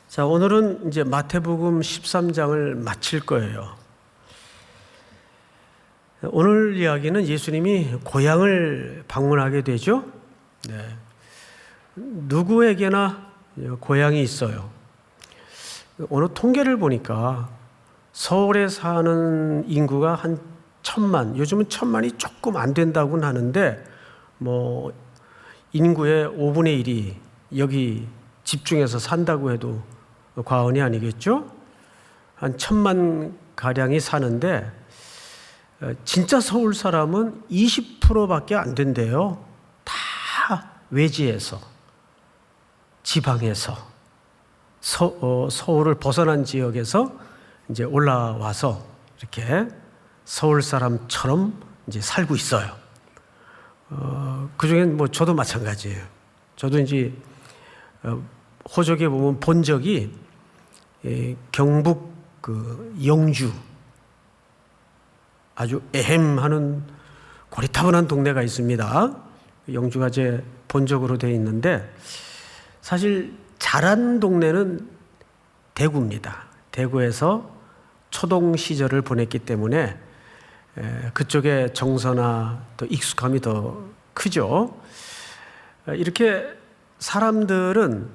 자, 오늘은 이제 마태복음 13장을 마칠 거예요. 오늘 이야기는 예수님이 고향을 방문하게 되죠. 네. 누구에게나 고향이 있어요. 오늘 통계를 보니까 서울에 사는 인구가 한 1,000만, 요즘은 1,000만이 조금 안 된다고는 하는데 뭐 인구의 5분의 1이 여기 집중해서 산다고 해도 과언이 아니겠죠? 한 1,000만 가량이 사는데 진짜 서울 사람은 20%밖에 안 된대요. 다 외지에서, 지방에서, 서울을 벗어난 지역에서 이제 올라와서 이렇게 서울 사람처럼 이제 살고 있어요. 그중엔 뭐 저도 마찬가지예요. 저도 이제 호적에 보면 본 적이 경북 그 영주, 아주 에헴하는 고리타분한 동네가 있습니다. 영주가 제 본적으로 되어 있는데 사실 자란 동네는 대구입니다. 대구에서 초동 시절을 보냈기 때문에 그쪽의 정서나 또 익숙함이 더 크죠. 이렇게 사람들은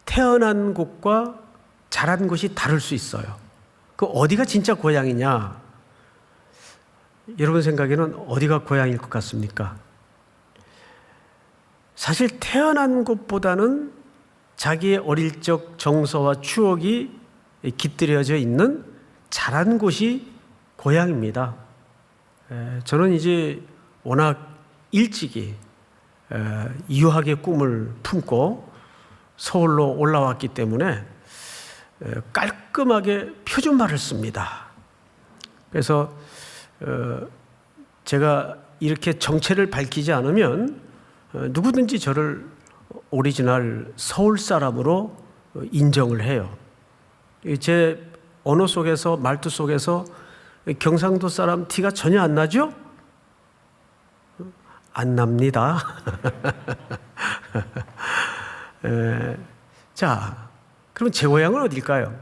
태어난 곳과 자란 곳이 다를 수 있어요. 그 어디가 진짜 고향이냐? 여러분 생각에는 어디가 고향일 것 같습니까? 사실 태어난 곳보다는 자기의 어릴 적 정서와 추억이 깃들여져 있는 자란 곳이 고향입니다. 저는 이제 워낙 일찍이 유학의 꿈을 품고 서울로 올라왔기 때문에 깔끔하게 표준말을 씁니다. 그래서 제가 이렇게 정체를 밝히지 않으면 누구든지 저를 오리지널 서울 사람으로 인정을 해요. 제 언어 속에서, 말투 속에서 경상도 사람 티가 전혀 안 나죠? 안 납니다. 자, 그럼 제 고향은 어딜까요?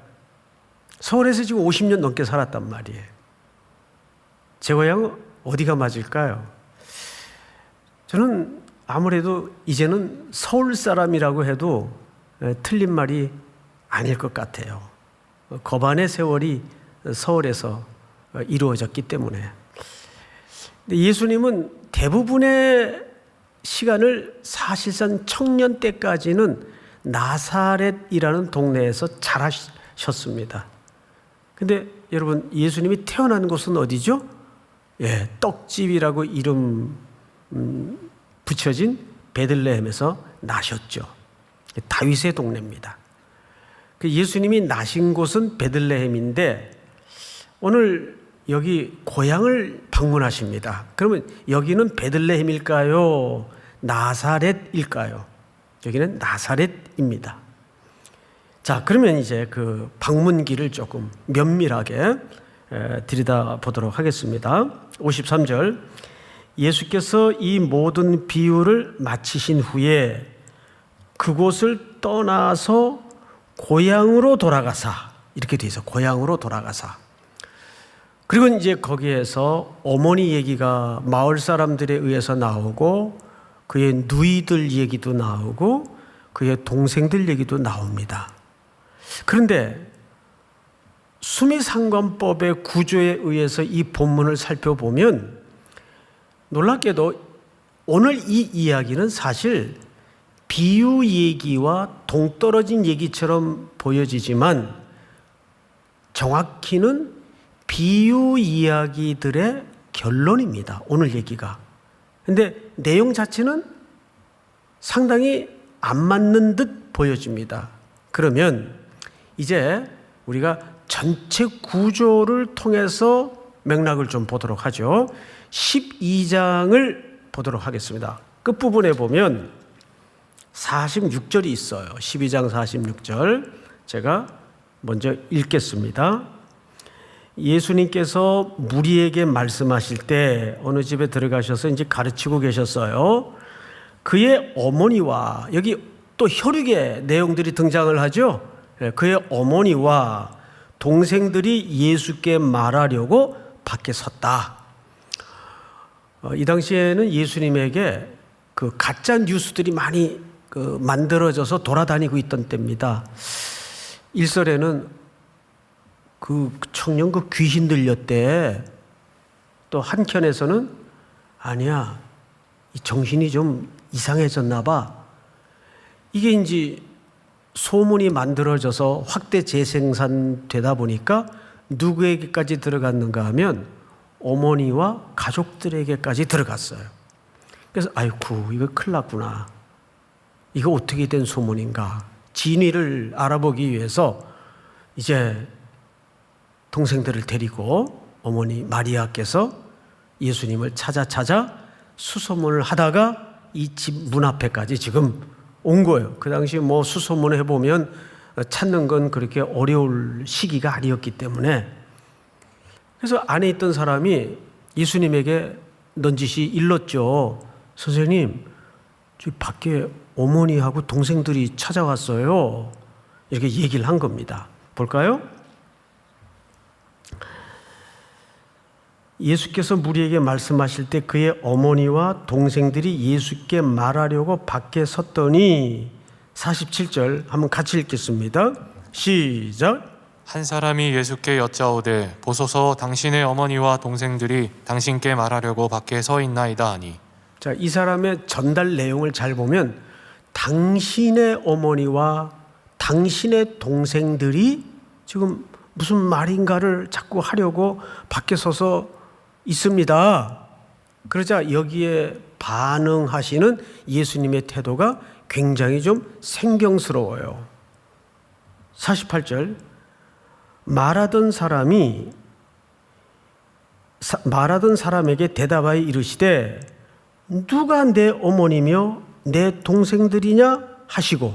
서울에서 지금 50년 넘게 살았단 말이에요. 제 고향은 어디가 맞을까요? 저는 아무래도 이제는 서울 사람이라고 해도 틀린 말이 아닐 것 같아요. 거반의 세월이 서울에서 이루어졌기 때문에. 근데 예수님은 대부분의 시간을 사실상 청년 때까지는 나사렛이라는 동네에서 자라셨습니다. 근데 여러분, 예수님이 태어난 곳은 어디죠? 예, 떡집이라고 이름 붙여진 베들레헴에서 나셨죠. 다윗의 동네입니다. 예수님이 나신 곳은 베들레헴인데 오늘 여기 고향을 방문하십니다. 그러면 여기는 베들레헴일까요? 나사렛일까요? 여기는 나사렛입니다. 자, 그러면 이제 그 방문기를 조금 면밀하게 들여다보도록 하겠습니다. 53절, 예수께서 이 모든 비유를 마치신 후에 그곳을 떠나서 고향으로 돌아가사, 이렇게 돼 있어. 고향으로 돌아가사. 그리고 이제 거기에서 어머니 얘기가 마을 사람들에 의해서 나오고 그의 누이들 얘기도 나오고 그의 동생들 얘기도 나옵니다. 그런데 수미상관법의 구조에 의해서 이 본문을 살펴보면 놀랍게도 오늘 이 이야기는 사실 비유 얘기와 동떨어진 얘기처럼 보여지지만 정확히는 비유 이야기들의 결론입니다. 오늘 얘기가. 근데 내용 자체는 상당히 안 맞는 듯 보여집니다. 그러면 이제 우리가 전체 구조를 통해서 맥락을 좀 보도록 하죠. 12장을 보도록 하겠습니다. 끝부분에 보면 46절이 있어요. 12장 46절. 제가 먼저 읽겠습니다. 예수님께서 무리에게 말씀하실 때 어느 집에 들어가셔서 이제 가르치고 계셨어요. 그의 어머니와, 여기 또 혈육의 내용들이 등장을 하죠. 그의 어머니와 동생들이 예수께 말하려고 밖에 섰다. 이 당시에는 예수님에게 그 가짜 뉴스들이 많이 만들어져서 돌아다니고 있던 때입니다. 일설에는 그 청년 그 귀신 들렸대. 또 한켠에서는 아니야, 이 정신이 좀 이상해졌나 봐. 이게 이제 소문이 만들어져서 확대 재생산되다 보니까 누구에게까지 들어갔는가 하면 어머니와 가족들에게까지 들어갔어요. 그래서 아이쿠, 이거 큰일 났구나. 이거 어떻게 된 소문인가. 진위를 알아보기 위해서 이제 동생들을 데리고 어머니 마리아께서 예수님을 찾아 수소문을 하다가 이 집 문 앞에까지 지금 온 거예요. 그 당시 뭐 수소문을 해보면 찾는 건 그렇게 어려울 시기가 아니었기 때문에. 그래서 안에 있던 사람이 예수님에게 넌지시 일렀죠. 선생님, 저 밖에 어머니하고 동생들이 찾아왔어요. 이렇게 얘기를 한 겁니다. 볼까요? 예수께서 무리에게 말씀하실 때 그의 어머니와 동생들이 예수께 말하려고 밖에 섰더니 47절 한번 같이 읽겠습니다. 시작. 한 사람이 예수께 여짜오되 보소서 당신의 어머니와 동생들이 당신께 말하려고 밖에 서 있나이다 하니. 자, 이 사람의 전달 내용을 잘 보면 당신의 어머니와 당신의 동생들이 지금 무슨 말인가를 자꾸 하려고 밖에 서서 있습니다. 그러자 여기에 반응하시는 예수님의 태도가 굉장히 좀 생경스러워요. 48절. 말하던 사람에게 대답하여 이르시되 누가 내 어머니며 내 동생들이냐 하시고,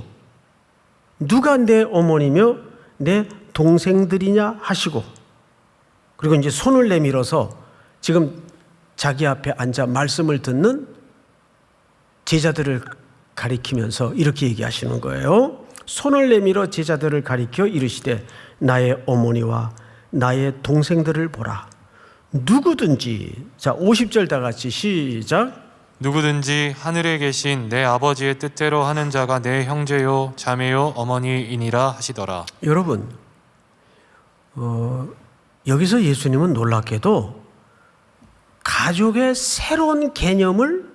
누가 내 어머니며 내 동생들이냐 하시고, 그리고 이제 손을 내밀어서 지금 자기 앞에 앉아 말씀을 듣는 제자들을 가리키면서 이렇게 얘기하시는 거예요. 손을 내밀어 제자들을 가리켜 이르시되 나의 어머니와 나의 동생들을 보라. 누구든지, 자 50절 다 같이 시작. 누구든지 하늘에 계신 내 아버지의 뜻대로 하는 자가 내 형제요 자매요 어머니이니라 하시더라. 여러분, 여기서 예수님은 놀랍게도 가족의 새로운 개념을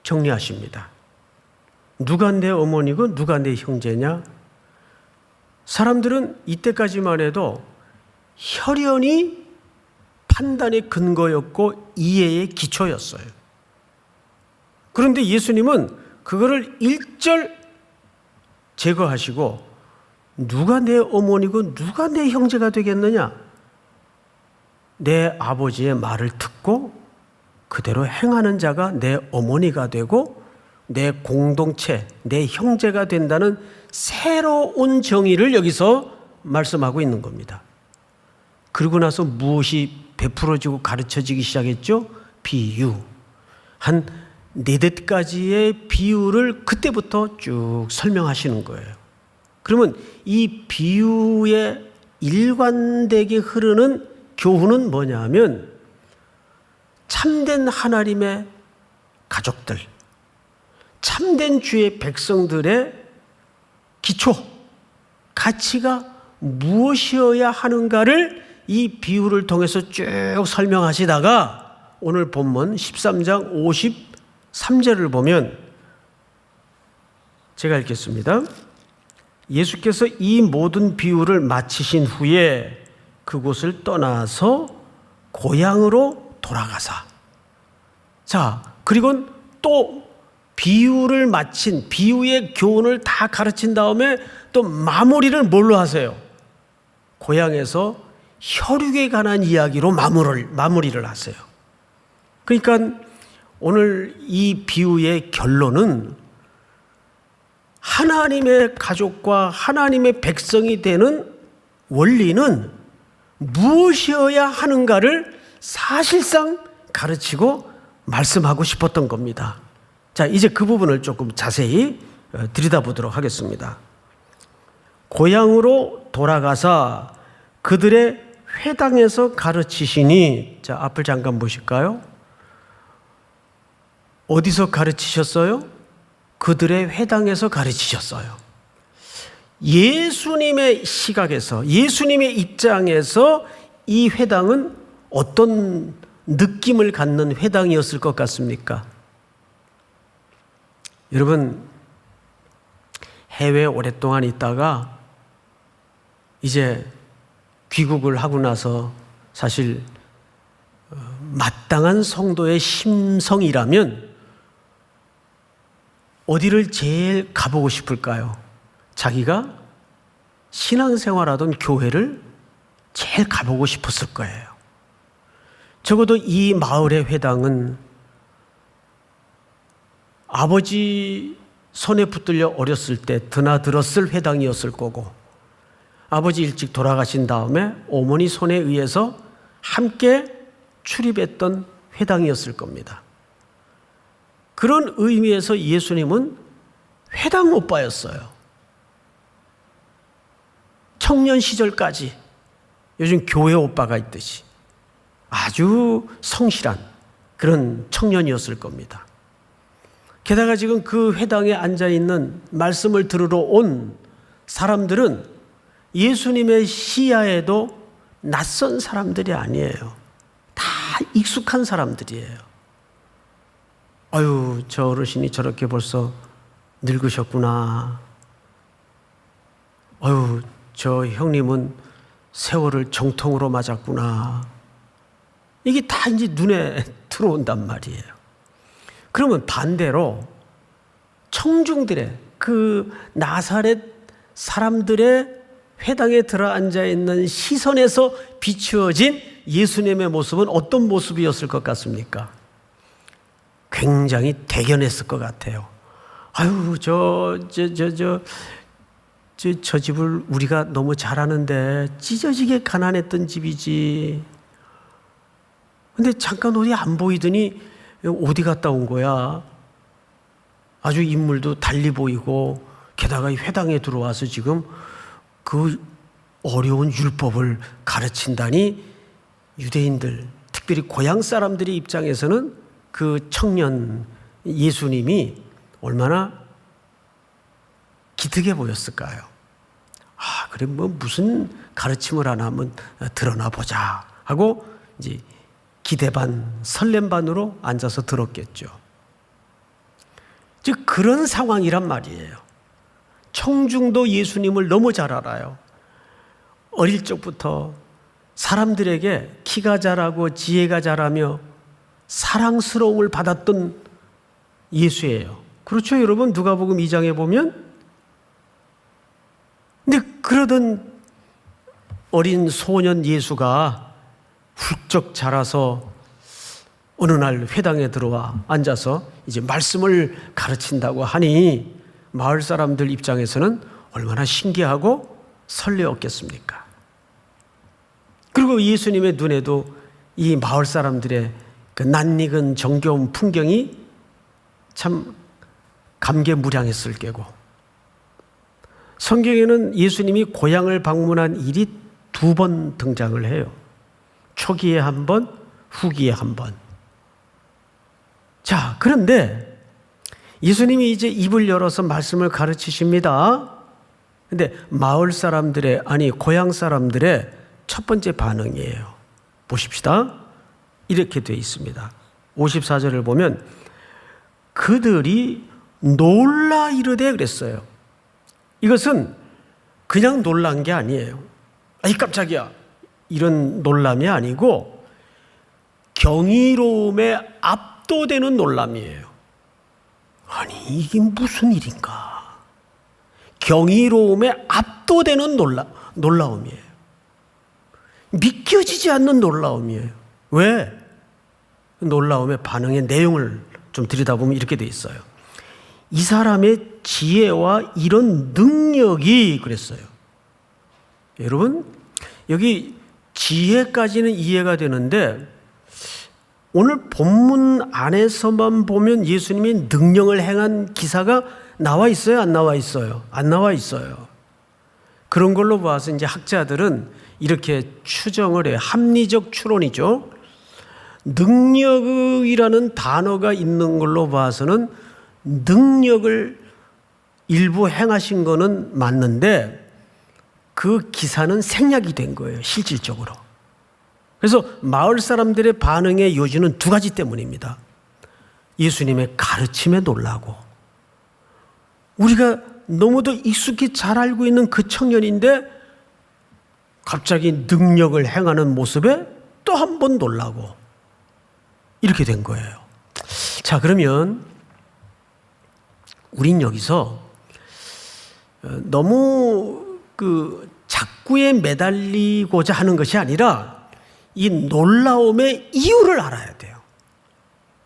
정리하십니다. 누가 내 어머니고 누가 내 형제냐? 사람들은 이때까지만 해도 혈연이 판단의 근거였고 이해의 기초였어요. 그런데 예수님은 그거를 일절 제거하시고 누가 내 어머니고 누가 내 형제가 되겠느냐? 내 아버지의 말을 듣고 그대로 행하는 자가 내 어머니가 되고 내 공동체, 내 형제가 된다는 새로운 정의를 여기서 말씀하고 있는 겁니다. 그러고 나서 무엇이 베풀어지고 가르쳐지기 시작했죠? 비유. 한 4가지의 비유를 그때부터 쭉 설명하시는 거예요. 그러면 이 비유에 일관되게 흐르는 교훈은 뭐냐 하면 참된 하나님의 가족들, 참된 주의 백성들의 기초, 가치가 무엇이어야 하는가를 이 비유를 통해서 쭉 설명하시다가 오늘 본문 13장 53절을 보면 제가 읽겠습니다. 예수께서 이 모든 비유를 마치신 후에 그곳을 떠나서 고향으로 돌아가사. 자, 그리고 또 비유를 마친 비유의 교훈을 다 가르친 다음에 또 마무리를 뭘로 하세요? 고향에서 혈육에 관한 이야기로 마무리를 하세요. 그러니까 오늘 이 비유의 결론은 하나님의 가족과 하나님의 백성이 되는 원리는 무엇이어야 하는가를 사실상 가르치고 말씀하고 싶었던 겁니다. 자, 이제 그 부분을 조금 자세히 들여다보도록 하겠습니다. 고향으로 돌아가사 그들의 회당에서 가르치시니, 자, 앞을 잠깐 보실까요? 어디서 가르치셨어요? 그들의 회당에서 가르치셨어요. 예수님의 시각에서, 예수님의 입장에서 이 회당은 어떤 느낌을 갖는 회당이었을 것 같습니까? 여러분, 해외에 오랫동안 있다가 이제 귀국을 하고 나서 사실 마땅한 성도의 심성이라면 어디를 제일 가보고 싶을까요? 자기가 신앙생활하던 교회를 제일 가보고 싶었을 거예요. 적어도 이 마을의 회당은 아버지 손에 붙들려 어렸을 때 드나들었을 회당이었을 거고, 아버지 일찍 돌아가신 다음에 어머니 손에 의해서 함께 출입했던 회당이었을 겁니다. 그런 의미에서 예수님은 회당 오빠였어요. 청년 시절까지 요즘 교회 오빠가 있듯이 아주 성실한 그런 청년이었을 겁니다. 게다가 지금 그 회당에 앉아있는 말씀을 들으러 온 사람들은 예수님의 시야에도 낯선 사람들이 아니에요. 다 익숙한 사람들이에요. 아유, 저 어르신이 저렇게 벌써 늙으셨구나. 아유, 저 형님은 세월을 정통으로 맞았구나. 이게 다 이제 눈에 들어온단 말이에요. 그러면 반대로 청중들의, 그 나사렛 사람들의 회당에 들어앉아 있는 시선에서 비추어진 예수님의 모습은 어떤 모습이었을 것 같습니까? 굉장히 대견했을 것 같아요. 아유, 저 집을 우리가 너무 잘하는데 찢어지게 가난했던 집이지. 근데 잠깐 어디 안 보이더니 어디 갔다 온 거야? 아주 인물도 달리 보이고, 게다가 이 회당에 들어와서 지금 그 어려운 율법을 가르친다니, 유대인들, 특별히 고향 사람들의 입장에서는 그 청년 예수님이 얼마나 기특해 보였을까요? 아, 그래, 뭐 무슨 가르침을 하나 한번 들어나 보자 하고 이제 기대 반, 설렘 반으로 앉아서 들었겠죠. 즉, 그런 상황이란 말이에요. 청중도 예수님을 너무 잘 알아요. 어릴 적부터 사람들에게 키가 자라고 지혜가 자라며 사랑스러움을 받았던 예수예요. 그렇죠, 여러분? 누가복음 2장에 보면. 근데 그러던 어린 소년 예수가 훌쩍 자라서 어느 날 회당에 들어와 앉아서 이제 말씀을 가르친다고 하니 마을 사람들 입장에서는 얼마나 신기하고 설레었겠습니까? 그리고 예수님의 눈에도 이 마을 사람들의 그 낯익은 정겨운 풍경이 참 감개무량했을 게고, 성경에는 예수님이 고향을 방문한 일이 2번 등장을 해요. 초기에 한 번, 후기에 한 번. 자, 그런데 예수님이 이제 입을 열어서 말씀을 가르치십니다. 근데 마을 사람들의, 아니 고향 사람들의 첫 번째 반응이에요. 보십시다. 이렇게 되어 있습니다. 54절을 보면 그들이 놀라 이르되 그랬어요. 이것은 그냥 놀란 게 아니에요. 아이 깜짝이야, 이런 놀람이 아니고 경이로움에 압도되는 놀람이에요. 아니, 이게 무슨 일인가? 경이로움에 압도되는 놀라움이에요. 믿겨지지 않는 놀라움이에요. 왜? 놀라움의 반응의 내용을 좀 들여다보면 이렇게 돼 있어요. 이 사람의 지혜와 이런 능력이 그랬어요. 여러분, 여기 지혜까지는 이해가 되는데 오늘 본문 안에서만 보면 예수님이 능력을 행한 기사가 나와 있어요? 안 나와 있어요? 안 나와 있어요. 그런 걸로 봐서 이제 학자들은 이렇게 추정을 해요. 합리적 추론이죠. 능력이라는 단어가 있는 걸로 봐서는 능력을 일부 행하신 거는 맞는데 그 기사는 생략이 된 거예요, 실질적으로. 그래서 마을 사람들의 반응의 요지는 두 가지 때문입니다. 예수님의 가르침에 놀라고, 우리가 너무도 익숙히 잘 알고 있는 그 청년인데 갑자기 능력을 행하는 모습에 또 한 번 놀라고, 이렇게 된 거예요. 자, 그러면 우린 여기서 너무 그 작구에 매달리고자 하는 것이 아니라 이 놀라움의 이유를 알아야 돼요.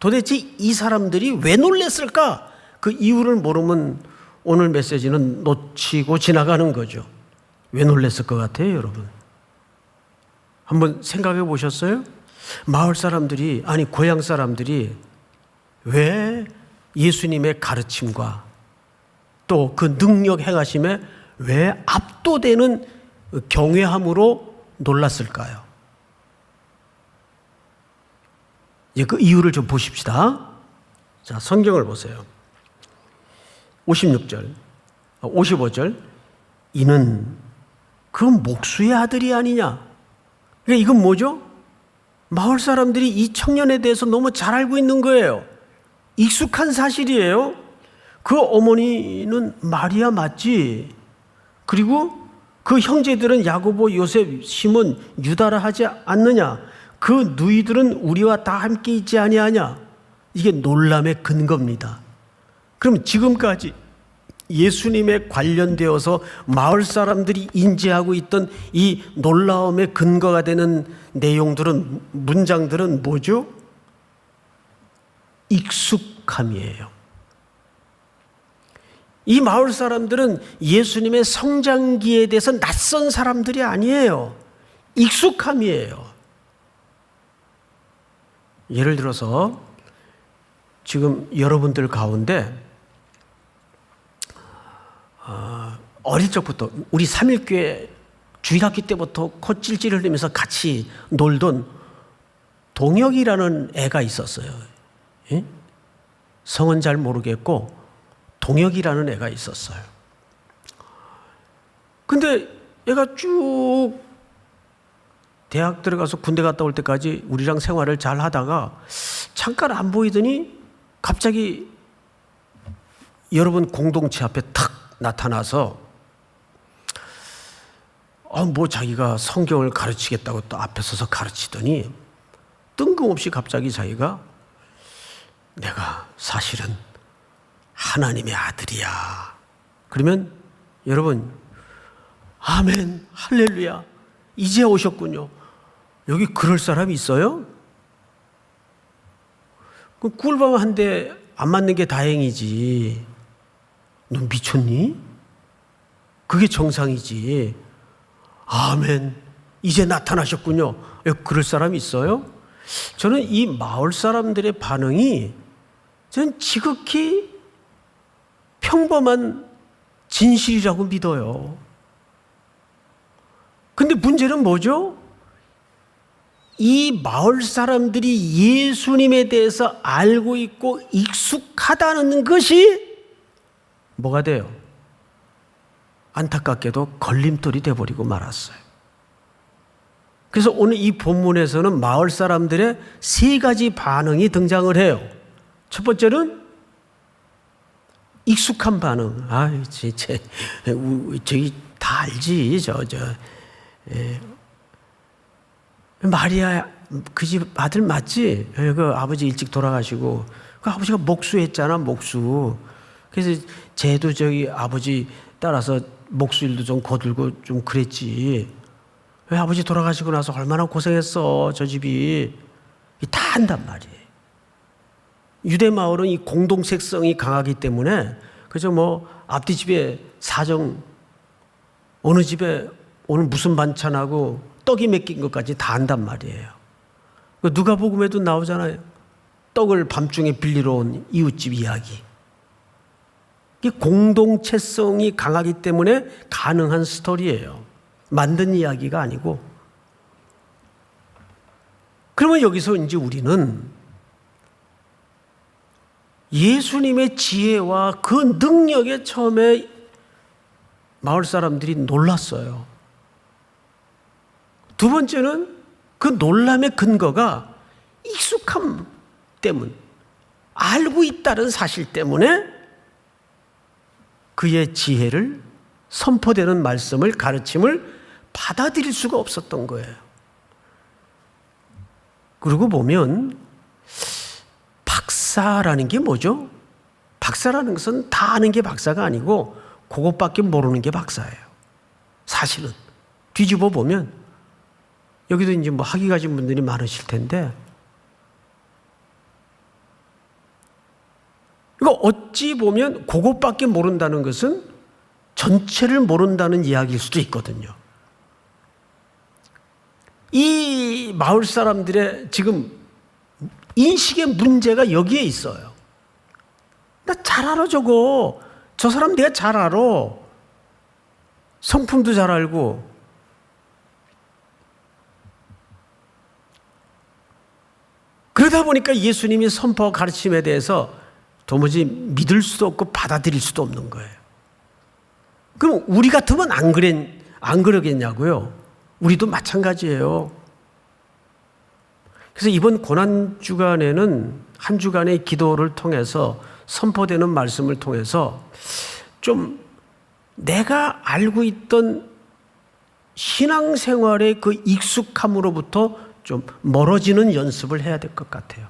도대체 이 사람들이 왜 놀랐을까? 그 이유를 모르면 오늘 메시지는 놓치고 지나가는 거죠. 왜 놀랐을 것 같아요, 여러분? 한번 생각해 보셨어요? 마을 사람들이, 아니 고향 사람들이 왜 예수님의 가르침과 또 그 능력 행하심에 왜 압도되는 경외함으로 놀랐을까요? 이제 그 이유를 좀 보십시다. 자, 성경을 보세요. 56절, 55절. 이는 그 목수의 아들이 아니냐. 그러니까 이건 뭐죠? 마을 사람들이 이 청년에 대해서 너무 잘 알고 있는 거예요. 익숙한 사실이에요. 그 어머니는 마리아 맞지? 그리고 그 형제들은 야고보, 요셉, 시몬, 유다라 하지 않느냐? 그 누이들은 우리와 다 함께 있지 아니하냐? 이게 놀람의 근거입니다. 그럼 지금까지 예수님에 관련되어서 마을 사람들이 인지하고 있던 이 놀라움의 근거가 되는 내용들은, 문장들은 뭐죠? 익숙함이에요. 이 마을 사람들은 예수님의 성장기에 대해서 낯선 사람들이 아니에요. 익숙함이에요. 예를 들어서 지금 여러분들 가운데 어릴 적부터 우리 삼일교회 주일학기 때부터 코 찔찔 흘리면서 같이 놀던 동혁이라는 애가 있었어요. 예? 성은 잘 모르겠고 동혁이라는 애가 있었어요. 근데 얘가 쭉 대학 들어가서 군대 갔다 올 때까지 우리랑 생활을 잘 하다가 잠깐 안 보이더니 갑자기 여러분 공동체 앞에 탁 나타나서 뭐 자기가 성경을 가르치겠다고 또 앞에 서서 가르치더니 뜬금없이 갑자기 자기가 내가 사실은 하나님의 아들이야. 그러면 여러분, 아멘, 할렐루야, 이제 오셨군요. 여기 그럴 사람이 있어요? 그 꿀밤 한 대 안 맞는 게 다행이지. 너 미쳤니? 그게 정상이지. 아멘, 이제 나타나셨군요. 그럴 사람이 있어요? 저는 이 마을 사람들의 반응이 저는 지극히 평범한 진실이라고 믿어요. 근데 문제는 뭐죠? 이 마을 사람들이 예수님에 대해서 알고 있고 익숙하다는 것이 뭐가 돼요? 안타깝게도 걸림돌이 돼버리고 말았어요. 그래서 오늘 이 본문에서는 마을 사람들의 세 가지 반응이 등장을 해요. 첫 번째는 익숙한 반응. 저기 다 알지. 마리아 그 집 아들 맞지? 그 아버지 일찍 돌아가시고 그 아버지가 목수했잖아, 목수. 그래서 쟤도 저기 아버지 따라서 목수일도 좀 거들고 좀 그랬지. 왜 아버지 돌아가시고 나서 얼마나 고생했어, 저 집이. 다 한단 말이에요. 유대 마을은 이 공동색성이 강하기 때문에 그저 뭐 앞뒤 집에 사정, 어느 집에 오늘 무슨 반찬하고 떡이 맡긴 것까지 다 안단 말이에요. 누가복음에도 나오잖아요. 떡을 밤중에 빌리러 온 이웃집 이야기. 이게 공동체성이 강하기 때문에 가능한 스토리예요. 만든 이야기가 아니고. 그러면 여기서 이제 우리는 예수님의 지혜와 그 능력에 처음에 마을 사람들이 놀랐어요. 두 번째는 그 놀람의 근거가 익숙함 때문, 알고 있다는 사실 때문에 그의 지혜를, 선포되는 말씀을, 가르침을 받아들일 수가 없었던 거예요. 그러고 보면 박사라는 게 뭐죠? 박사라는 것은 다 아는 게 박사가 아니고 그것밖에 모르는 게 박사예요. 사실은 뒤집어 보면 여기도 이제 뭐 학위 가진 분들이 많으실 텐데, 이거 어찌 보면 그것밖에 모른다는 것은 전체를 모른다는 이야기일 수도 있거든요. 이 마을 사람들의 지금 인식의 문제가 여기에 있어요. 나 잘 알아 저거. 저 사람 내가 잘 알아. 성품도 잘 알고. 그러다 보니까 예수님이 선포와 가르침에 대해서 도무지 믿을 수도 없고 받아들일 수도 없는 거예요. 그럼 우리 같으면 안 그러겠냐고요? 우리도 마찬가지예요. 그래서 이번 고난주간에는 한 주간의 기도를 통해서 선포되는 말씀을 통해서 좀 내가 알고 있던 신앙생활의 그 익숙함으로부터 좀 멀어지는 연습을 해야 될 것 같아요.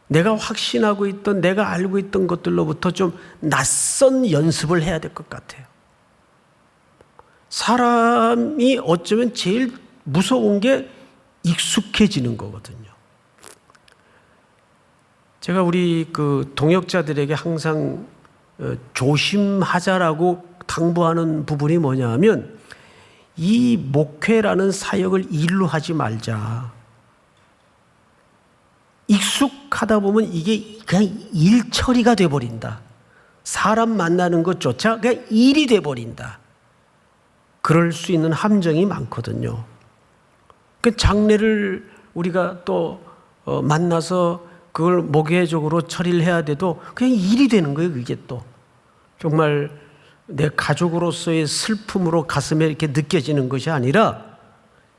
내가 확신하고 있던, 내가 알고 있던 것들로부터 좀 낯선 연습을 해야 될 것 같아요. 사람이 어쩌면 제일 무서운 게 익숙해지는 거거든요. 제가 우리 그 동역자들에게 항상 조심하자라고 당부하는 부분이 뭐냐 하면, 이 목회라는 사역을 일로 하지 말자. 익숙하다 보면 이게 그냥 일 처리가 돼버린다. 사람 만나는 것조차 그냥 일이 돼버린다. 그럴 수 있는 함정이 많거든요. 그 장례를 우리가 또 만나서 그걸 목회적으로 처리를 해야 돼도 그냥 일이 되는 거예요. 그게 또 정말 내 가족으로서의 슬픔으로 가슴에 이렇게 느껴지는 것이 아니라,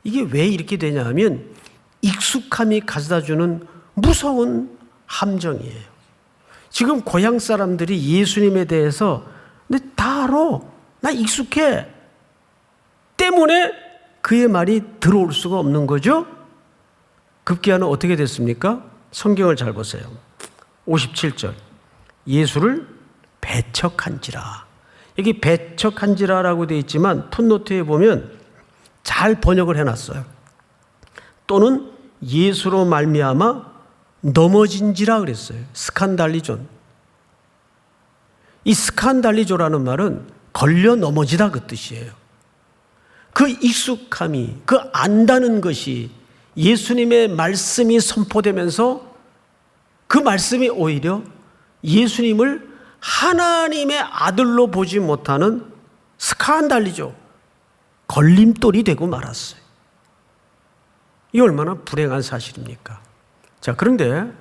이게 왜 이렇게 되냐 하면 익숙함이 가져다주는 무서운 함정이에요. 지금 고향 사람들이 예수님에 대해서 다 알아, 나 익숙해 때문에 그의 말이 들어올 수가 없는 거죠. 급기야는 어떻게 됐습니까? 성경을 잘 보세요. 57절, 예수를 배척한지라. 여기 배척한지라라고 되어 있지만 풋노트에 보면 잘 번역을 해놨어요. 또는 예수로 말미암아 넘어진지라 그랬어요. 스칸달리존. 이 스칸달리조라는 말은 걸려 넘어지다 그 뜻이에요. 그 익숙함이, 그 안다는 것이 예수님의 말씀이 선포되면서 그 말씀이 오히려 예수님을 하나님의 아들로 보지 못하는 스칸달리죠. 걸림돌이 되고 말았어요. 이게 얼마나 불행한 사실입니까? 자, 그런데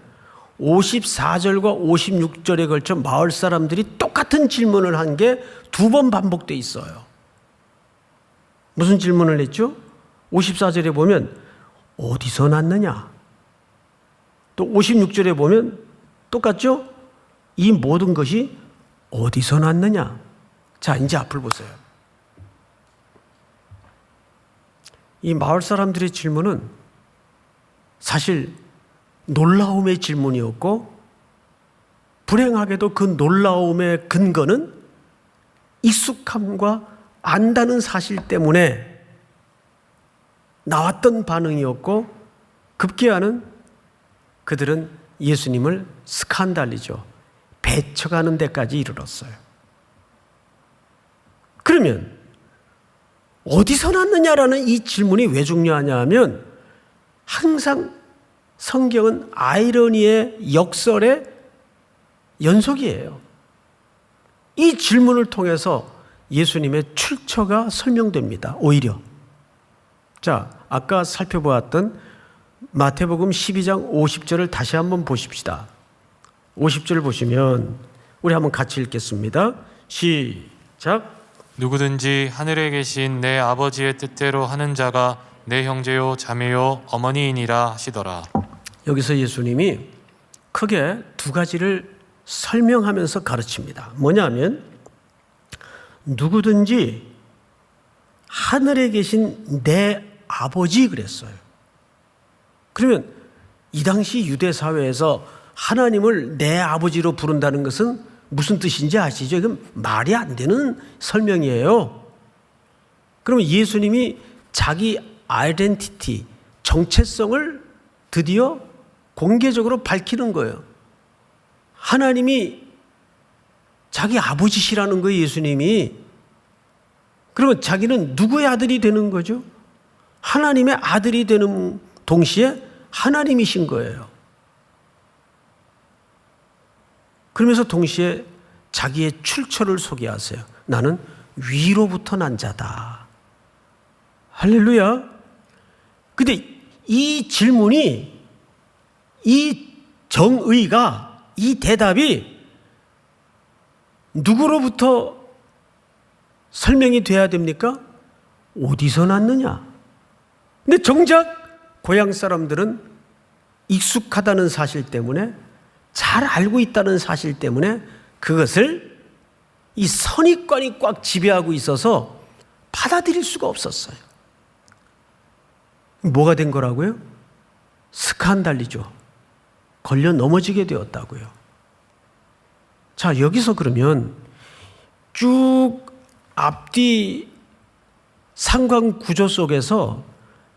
54절과 56절에 걸쳐 마을 사람들이 똑같은 질문을 한 게 두 번 반복되어 있어요. 무슨 질문을 했죠? 54절에 보면 어디서 났느냐? 또 56절에 보면 똑같죠? 이 모든 것이 어디서 났느냐? 자, 이제 앞을 보세요. 이 마을 사람들의 질문은 사실 놀라움의 질문이었고, 불행하게도 그 놀라움의 근거는 익숙함과 안다는 사실 때문에 나왔던 반응이었고, 급기야는 그들은 예수님을 스칸달리죠. 배척하는 데까지 이르렀어요. 그러면 어디서 났느냐라는 이 질문이 왜 중요하냐 하면, 항상 성경은 아이러니의 역설의 연속이에요. 이 질문을 통해서 예수님의 출처가 설명됩니다. 오히려. 자, 아까 살펴보았던 마태복음 12장 50절을 다시 한번 보십시다. 50절 보시면 우리 한번 같이 읽겠습니다. 시작. 누구든지 하늘에 계신 내 아버지의 뜻대로 하는 자가 내 형제요 자매요 어머니이니라 하시더라. 여기서 예수님이 크게 두 가지를 설명하면서 가르칩니다. 뭐냐면 누구든지 하늘에 계신 내 아버지 그랬어요. 그러면 이 당시 유대 사회에서 하나님을 내 아버지로 부른다는 것은 무슨 뜻인지 아시죠? 이건 말이 안 되는 설명이에요. 그러면 예수님이 자기 아이덴티티, 정체성을 드디어 공개적으로 밝히는 거예요. 하나님이 자기 아버지시라는 거예요, 예수님이. 그러면 자기는 누구의 아들이 되는 거죠? 하나님의 아들이 되는 동시에 하나님이신 거예요. 그러면서 동시에 자기의 출처를 소개하세요. 나는 위로부터 난 자다. 할렐루야. 근데 이 질문이, 이 정의가, 이 대답이 누구로부터 설명이 돼야 됩니까? 어디서 났느냐? 근데 정작 고향 사람들은 익숙하다는 사실 때문에, 잘 알고 있다는 사실 때문에 그것을 이 선입관이 꽉 지배하고 있어서 받아들일 수가 없었어요. 뭐가 된 거라고요? 스칸달리죠. 걸려 넘어지게 되었다고요. 자, 여기서 그러면 쭉 앞뒤 상관 구조 속에서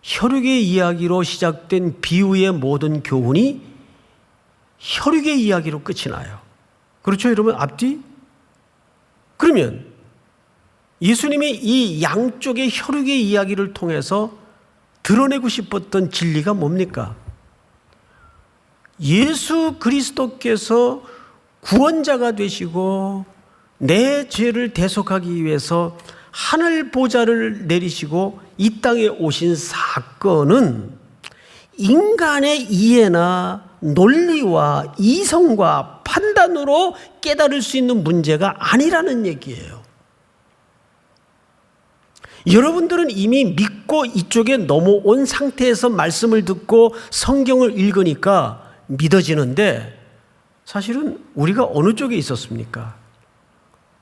혈육의 이야기로 시작된 비유의 모든 교훈이 혈육의 이야기로 끝이 나요. 그렇죠, 여러분? 앞뒤? 그러면 예수님이 이 양쪽의 혈육의 이야기를 통해서 드러내고 싶었던 진리가 뭡니까? 예수 그리스도께서 구원자가 되시고 내 죄를 대속하기 위해서 하늘 보좌를 내리시고 이 땅에 오신 사건은 인간의 이해나 논리와 이성과 판단으로 깨달을 수 있는 문제가 아니라는 얘기예요. 여러분들은 이미 믿고 이쪽에 넘어온 상태에서 말씀을 듣고 성경을 읽으니까 믿어지는데, 사실은 우리가 어느 쪽에 있었습니까?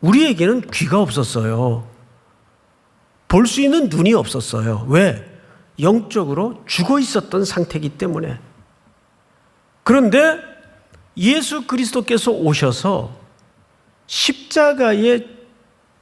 우리에게는 귀가 없었어요. 볼 수 있는 눈이 없었어요. 왜? 영적으로 죽어 있었던 상태이기 때문에. 그런데 예수 그리스도께서 오셔서 십자가의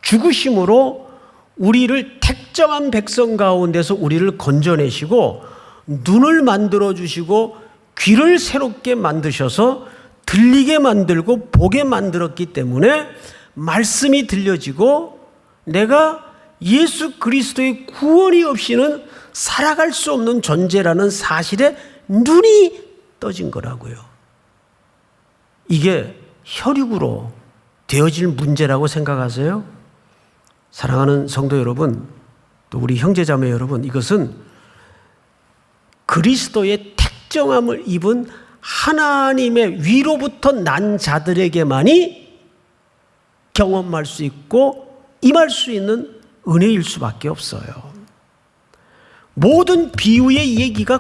죽으심으로 우리를 택정한 백성 가운데서 우리를 건져내시고 눈을 만들어 주시고 귀를 새롭게 만드셔서 들리게 만들고 보게 만들었기 때문에 말씀이 들려지고 내가 예수 그리스도의 구원이 없이는 살아갈 수 없는 존재라는 사실에 눈이 떠진 거라고요. 이게 혈육으로 되어질 문제라고 생각하세요? 사랑하는 성도 여러분, 또 우리 형제자매 여러분, 이것은 그리스도의 택정함을 입은 하나님의 위로부터 난 자들에게만이 경험할 수 있고 임할 수 있는 은혜일 수밖에 없어요. 모든 비유의 얘기가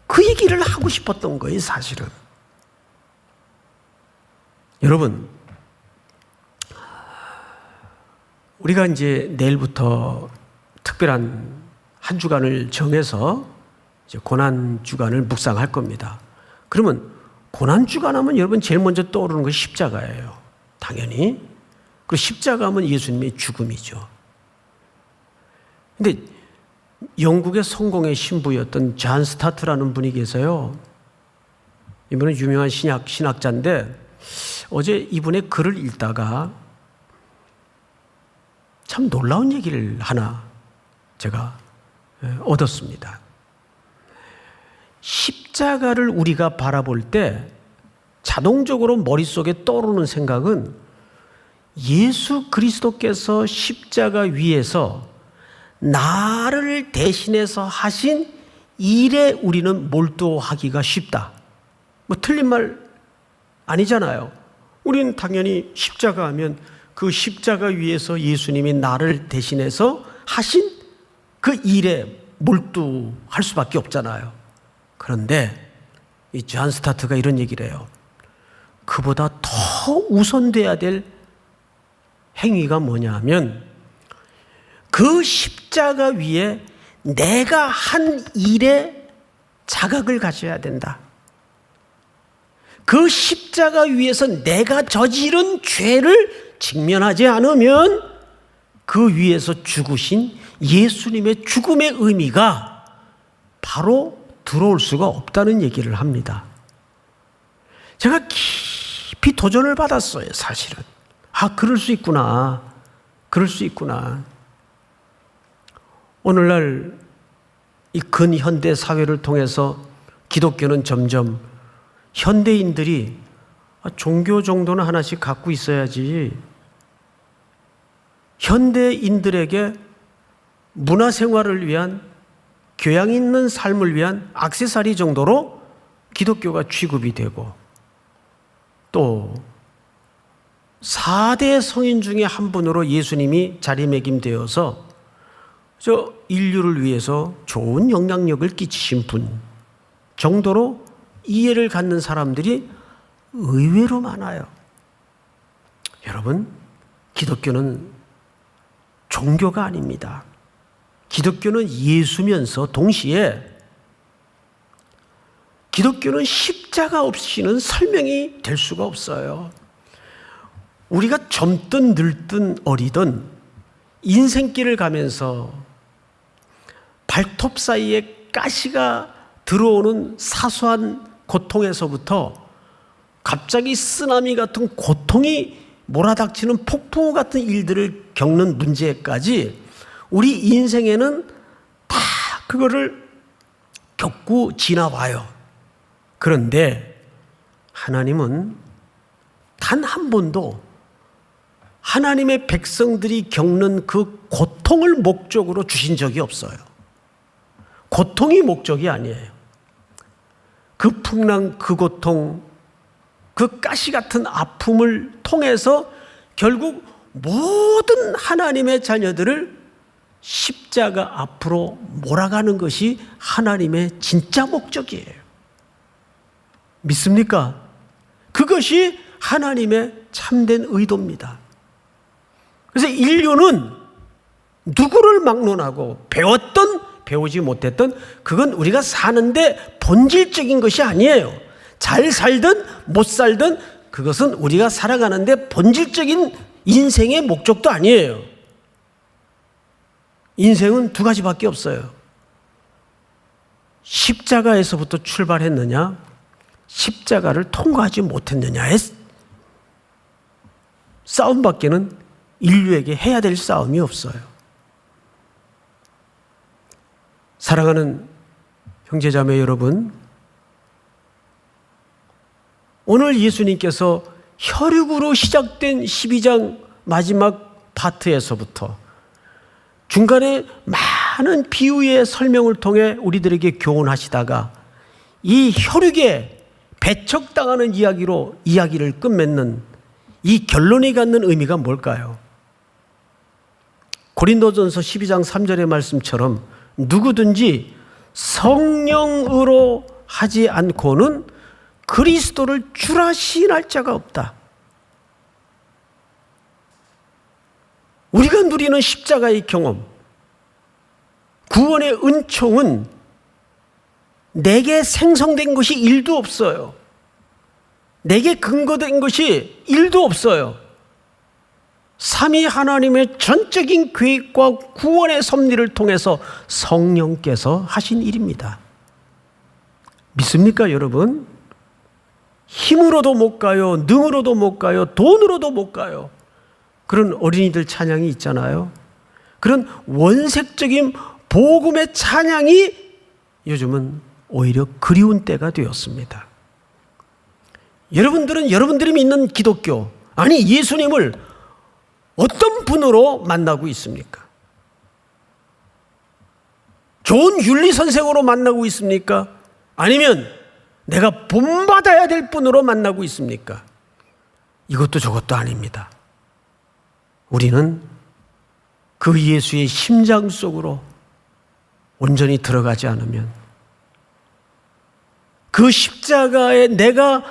그 얘기를 하고 싶었던 거예요, 사실은. 여러분, 우리가 이제 내일부터 특별한 한 주간을 정해서 이제 고난 주간을 묵상할 겁니다. 그러면 고난 주간 하면 여러분 제일 먼저 떠오르는 것이 십자가예요. 당연히. 그리고 십자가 하면 예수님의 죽음이죠. 근데 영국의 성공의 신부였던 잔 스타트라는 분이 계세요. 이분은 유명한 신학자인데 어제 이분의 글을 읽다가 참 놀라운 얘기를 하나 제가 얻었습니다. 십자가를 우리가 바라볼 때 자동적으로 머릿속에 떠오르는 생각은 예수 그리스도께서 십자가 위에서 나를 대신해서 하신 일에 우리는 몰두하기가 쉽다. 뭐 틀린 말 아니잖아요. 우리는 당연히 십자가 하면 그 십자가 위에서 예수님이 나를 대신해서 하신 그 일에 몰두할 수밖에 없잖아요. 그런데 이 존 스타트가 이런 얘기를 해요. 그보다 더 우선돼야 될 행위가 뭐냐 하면 그 십자가 위에 내가 한 일에 자각을 가져야 된다. 그 십자가 위에서 내가 저지른 죄를 직면하지 않으면 그 위에서 죽으신 예수님의 죽음의 의미가 바로 들어올 수가 없다는 얘기를 합니다. 제가 깊이 도전을 받았어요, 사실은. 그럴 수 있구나. 그럴 수 있구나. 오늘날 이 근현대 사회를 통해서 기독교는 점점 현대인들이 종교 정도는 하나씩 갖고 있어야지, 현대인들에게 문화생활을 위한, 교양 있는 삶을 위한 액세서리 정도로 기독교가 취급이 되고, 또 4대 성인 중에 한 분으로 예수님이 자리매김되어서 저 인류를 위해서 좋은 영향력을 끼치신 분 정도로 이해를 갖는 사람들이 의외로 많아요. 여러분, 기독교는 종교가 아닙니다. 기독교는 예수면서 동시에 기독교는 십자가 없이는 설명이 될 수가 없어요. 우리가 젊든 늙든 어리든 인생길을 가면서 발톱 사이에 가시가 들어오는 사소한 고통에서부터 갑자기 쓰나미 같은 고통이 몰아닥치는 폭풍 같은 일들을 겪는 문제까지 우리 인생에는 다 그거를 겪고 지나와요. 그런데 하나님은 단 한 번도 하나님의 백성들이 겪는 그 고통을 목적으로 주신 적이 없어요. 고통이 목적이 아니에요. 그 풍랑, 그 고통, 그 가시 같은 아픔을 통해서 결국 모든 하나님의 자녀들을 십자가 앞으로 몰아가는 것이 하나님의 진짜 목적이에요. 믿습니까? 그것이 하나님의 참된 의도입니다. 그래서 인류는 누구를 막론하고 배웠던 배우지 못했던 그건 우리가 사는데 본질적인 것이 아니에요. 잘 살든 못 살든 그것은 우리가 살아가는데 본질적인 인생의 목적도 아니에요. 인생은 두 가지밖에 없어요. 십자가에서부터 출발했느냐, 십자가를 통과하지 못했느냐의 싸움밖에는 인류에게 해야 될 싸움이 없어요. 사랑하는 형제자매 여러분, 오늘 예수님께서 혈육으로 시작된 12장 마지막 파트에서부터 중간에 많은 비유의 설명을 통해 우리들에게 교훈하시다가 이 혈육에 배척당하는 이야기로 이야기를 끝맺는 이 결론이 갖는 의미가 뭘까요? 고린도전서 12장 3절의 말씀처럼 누구든지 성령으로 하지 않고는 그리스도를 주라 시인할 자가 없다. 우리가 누리는 십자가의 경험, 구원의 은총은 내게 생성된 것이 1도 없어요. 내게 근거된 것이 1도 없어요. 삼위 하나님의 전적인 계획과 구원의 섭리를 통해서 성령께서 하신 일입니다. 믿습니까, 여러분? 힘으로도 못 가요. 능으로도 못 가요. 돈으로도 못 가요. 그런 어린이들 찬양이 있잖아요. 그런 원색적인 복음의 찬양이 요즘은 오히려 그리운 때가 되었습니다. 여러분들은 여러분들이 믿는 기독교, 아니 예수님을 어떤 분으로 만나고 있습니까? 좋은 윤리 선생으로 만나고 있습니까? 아니면 내가 본받아야 될 분으로 만나고 있습니까? 이것도 저것도 아닙니다. 우리는 그 예수의 심장 속으로 온전히 들어가지 않으면, 그 십자가에 내가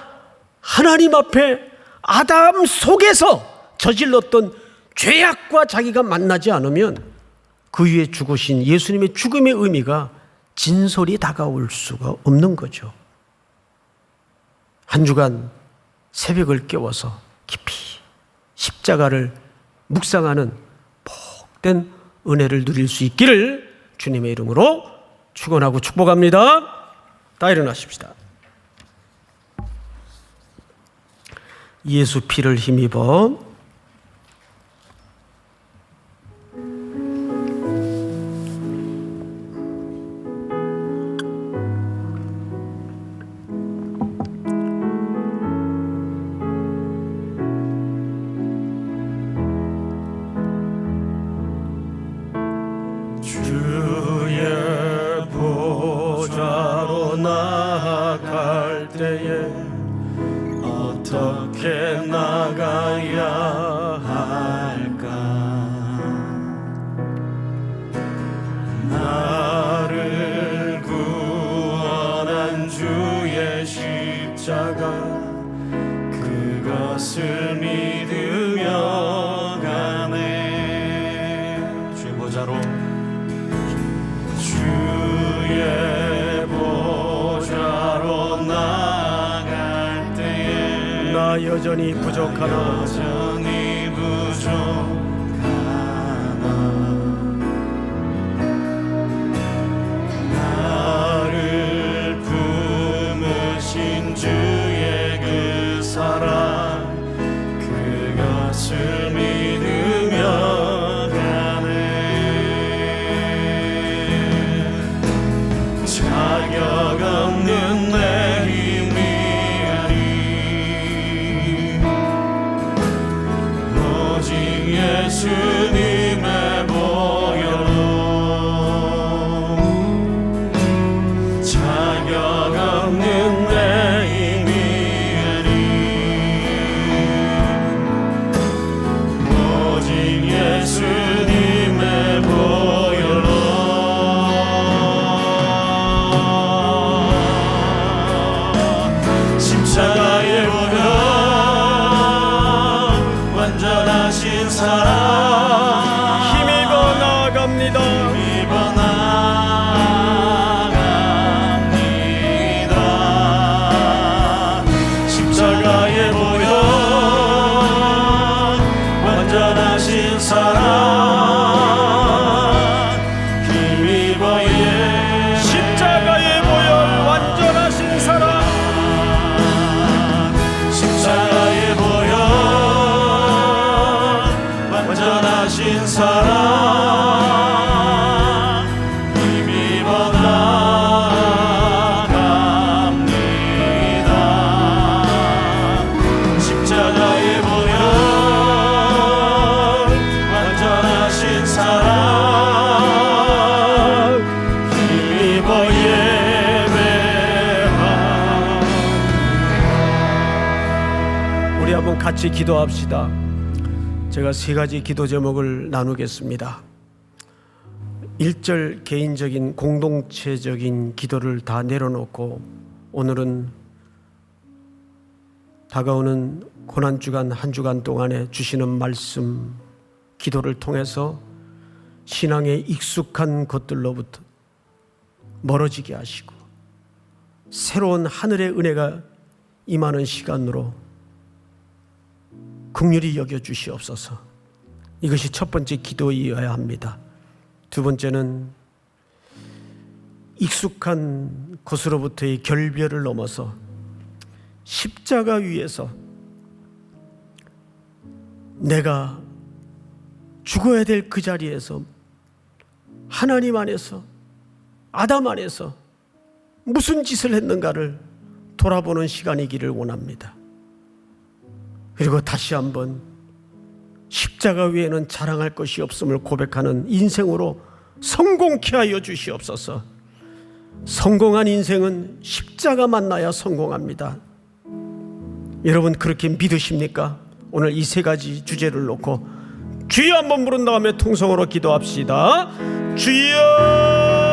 하나님 앞에 아담 속에서 저질렀던 죄악과 자기가 만나지 않으면 그 위에 죽으신 예수님의 죽음의 의미가 진솔히 다가올 수가 없는 거죠. 한 주간 새벽을 깨워서 깊이 십자가를 묵상하는 복된 은혜를 누릴 수 있기를 주님의 이름으로 축원하고 축복합니다. 다 일어나십시다. 예수 피를 힘입어 주의 보좌로 나아갈 때에 어떻게 나가야 할까? 나를 구원한 주의 십자가, 그것을 믿으며 가네. 주의 보좌로, 주의 보좌로 나아갈 때에 나 여전히 부족하나, 여전히 부족하나. 나를 품으신 주의 그 사랑, 그것을 믿으며 가네. 자격 없는 내 힘이 아니, 오직 예수님의 보혈로. 자격 없는 내 힘이 아니, 오직 예수님의 보혈로. 십자가의 보혈, 완전하신 사랑, 힘입어 나아갑니다. 힘입어 나아갑니다. 십자가의 보혈, 완전하신 사랑, 힘입어 십자가의 보혈, 완전하신 사랑, 십자가의 보혈, 완전하신 사랑, 힘입어 나아갑니다. 십자가의 보혈, 완전하신 사랑, 힘입어 예배합니다. 우리 한번 같이 기도합시다. 제가 세 가지 기도 제목을 나누겠습니다. 1절 개인적인 공동체적인 기도를 다 내려놓고 오늘은 다가오는 고난주간 한 주간 동안에 주시는 말씀, 기도를 통해서 신앙의 익숙한 것들로부터 멀어지게 하시고 새로운 하늘의 은혜가 임하는 시간으로 긍휼히 여겨주시옵소서. 이것이 첫 번째 기도이어야 합니다. 두 번째는 익숙한 것으로부터의 결별을 넘어서 십자가 위에서 내가 죽어야 될 그 자리에서 하나님 안에서, 아담 안에서 무슨 짓을 했는가를 돌아보는 시간이기를 원합니다. 그리고 다시 한번 십자가 외에는 자랑할 것이 없음을 고백하는 인생으로 성공케 하여 주시옵소서. 성공한 인생은 십자가 만나야 성공합니다. 여러분 그렇게 믿으십니까? 오늘 이 세 가지 주제를 놓고 주여 한번 부른 다음에 통성으로 기도합시다. 주여